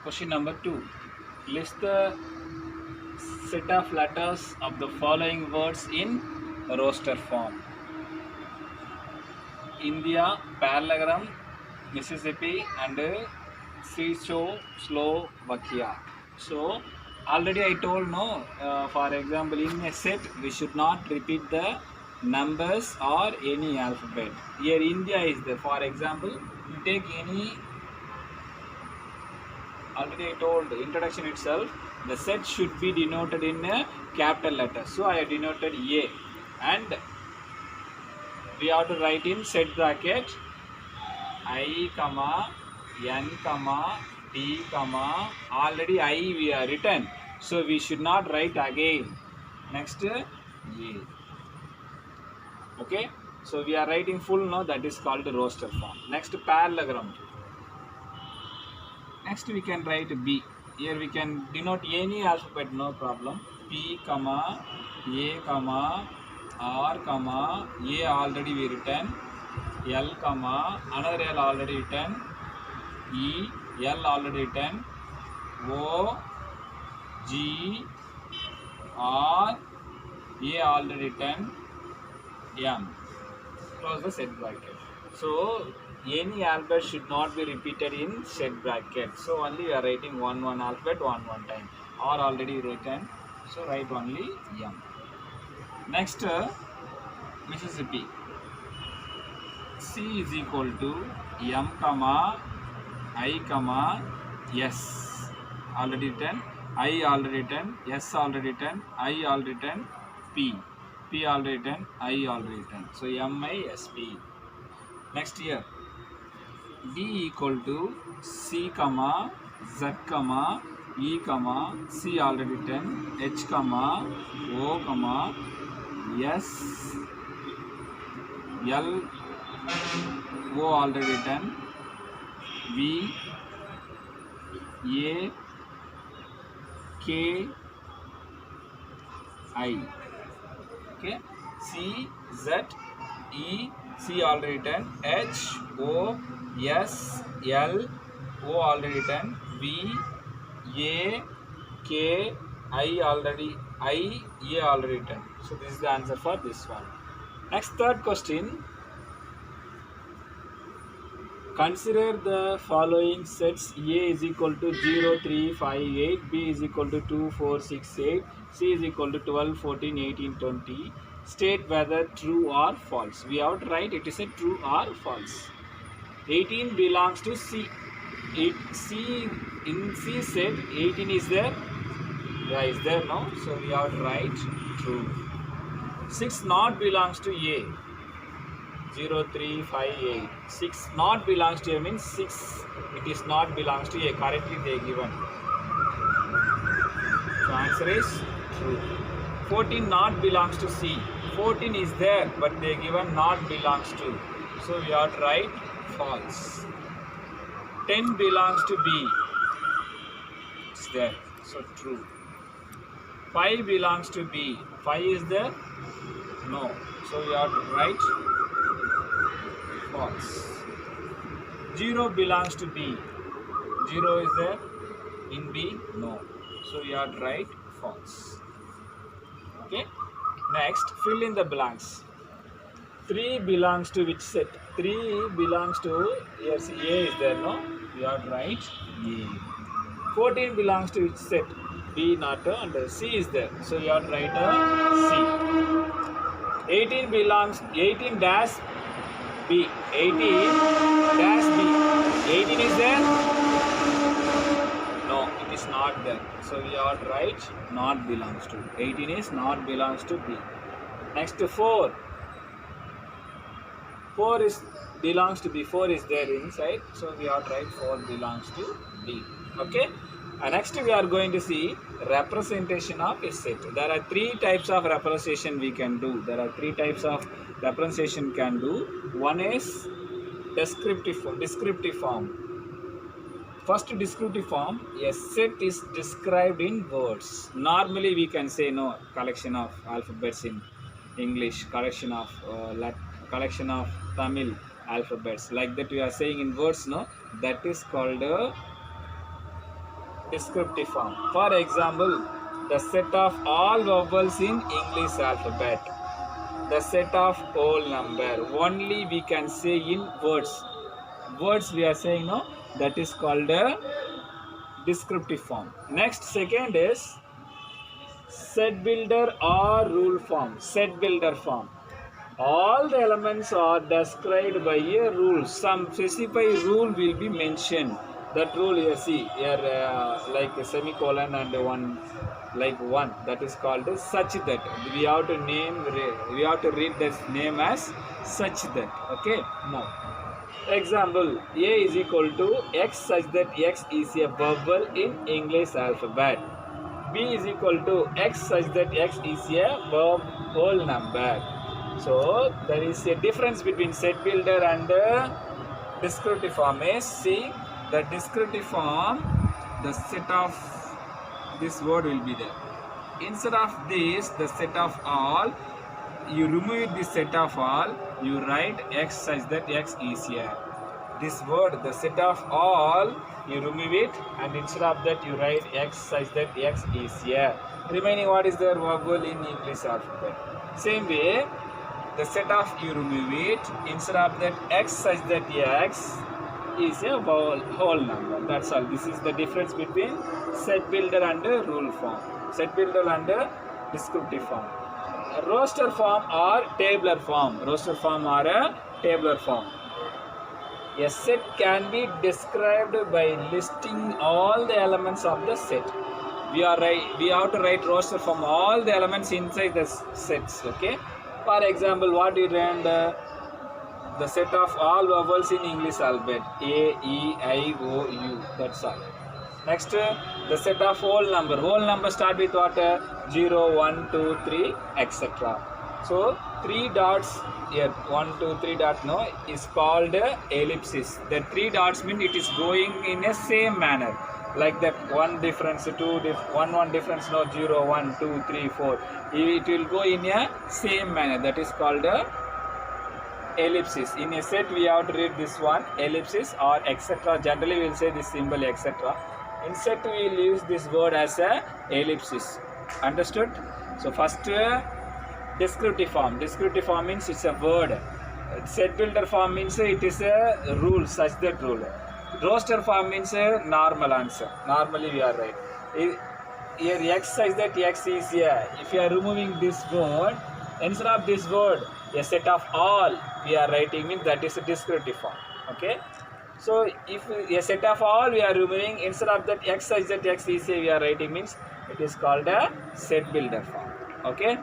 Question number 2. List the set of letters of the following words in roster form. India, parallelogram, Mississippi, and Czechoslovakia. So, already I told no. For example, in a set, we should not repeat the numbers or any alphabet. Here, India is there. For example, you take any. Already I told the introduction itself. The set should be denoted in a capital letter. So I have denoted A, and we have to write in set bracket I, comma, N, comma, T, comma, already I we are written. So we should not write again. Next A. Okay. So we are writing full now, that is called roster form. Next parallelogram. Next we can write B. Here we can denote any alphabet, no problem. P, comma, A, comma, R, comma, A already we written. L, comma, another L already written. E, L already written. O, G, R, A already written. M. Close the set bracket. So any alphabet should not be repeated in set bracket. So only we are writing one alphabet one time. R already written. So write only M. Next Mississippi. C is equal to M, comma, I, comma, S. Already written. I already written. S already written. I already written. P. P already written. I already written. So MISP. Next here. D equal to C, comma, Z, comma, E, comma, C already written. H, comma, O, comma, S, L, O already written. V, A, K, I. Okay. C, Z, E, C already written. H, O, S, L, O already written. V, A, K, I already, I, A already written. So this is the answer for this one. Next, third question. Consider the following sets. A is equal to 0, 3, 5, 8. B is equal to 2, 4, 6, 8. C is equal to 12, 14, 18, 20. State whether true or false. We have to write it is a true or false. 18 belongs to C. C in C set 18 is there. Yeah, is there no? So we have to write true. 6 not belongs to A. 0, 3, 5, 8. 6 not belongs to A means 6. It is not belongs to A. Correctly they given. So answer is true. 14 not belongs to C. 14 is there, but they given not belongs to. So we have to write false. 10 belongs to B. It's there. So true. 5 belongs to B. 5 is there? No. So we have to write false. 0 belongs to B. 0 is there in B? No. So we have to write false. Okay. Next, fill in the blanks. 3 belongs to which set? 3 belongs to, yes, A is there, no? We have to write A. 14 belongs to which set? B not a, and C is there. So you have to write a C. 18 belongs, 18 dash B. 18 dash B. 18 is there? No, it is not there. So we have to write not belongs to. 18 is not belongs to B. Next 4. 4 is belongs to B. 4 is there inside. So we have to write 4 belongs to B. Okay. Next we are going to see representation of a set. There are 3 types of representation we can do. There are 3 types of representation can do. One is descriptive form. First descriptive form, a set is described in words. Normally we can say no, collection of alphabets in English, collection of Tamil alphabets. Like that we are saying in words, no, that is called descriptive form. For example, the set of all vowels in English alphabet, the set of whole number. Only we can say in words. Words we are saying, no, that is called a descriptive form. Next, second is set builder or rule form. Set builder form. All the elements are described by a rule. Some specified rule will be mentioned. That rule here, see here, like a semicolon and one, like one. That is called such that. We have to name. We have to read this name as such that. Okay. Now, example: A is equal to X such that X is a vowel in English alphabet. B is equal to X such that X is a whole number. So there is a difference between set builder and descriptive form. Is see the descriptive form, the set of this word will be there. Instead of this, the set of all, you remove the set of all, you write X such that X is here. This word, the set of all, you remove it, and instead of that you write X such that X is here. Remaining what is there, vowel in English alphabet. Same way, the set of you remove it, instead of that X such that X is a whole number. That's all. This is the difference between set builder and rule form. Set builder and descriptive form. Roster form or tabular form. Roster form or a tabular form. A set can be described by listing all the elements of the set. We have to write roster form, all the elements inside the sets. Okay. For example, what you learned, the set of all vowels in English alphabet, A, E, I, O, U. That's all. Next, the set of whole number. Whole number start with what? 0, 1, 2, 3, etc. So 3 dots here, 1, 2, 3 dot, no, is called ellipsis. The 3 dots mean it is going in a same manner. Like that, one difference, one difference, no, 0, 1, 2, 3, 4. It will go in a same manner. That is called ellipsis. In a set, we have to read this one, ellipsis or etc. Generally, we will say this symbol etc. In set, we will use this word as a ellipsis. Understood? So first, descriptive form. Descriptive form means it's a word. Set builder form means it is a rule, such that rule. Roster form means a normal answer. Normally we are right. Here X such that X is here. If you are removing this word, instead of this word, a set of all we are writing means that is a descriptive form. Okay. So if a set of all we are removing, instead of that X such that X is here we are writing means it is called a set builder form. Okay.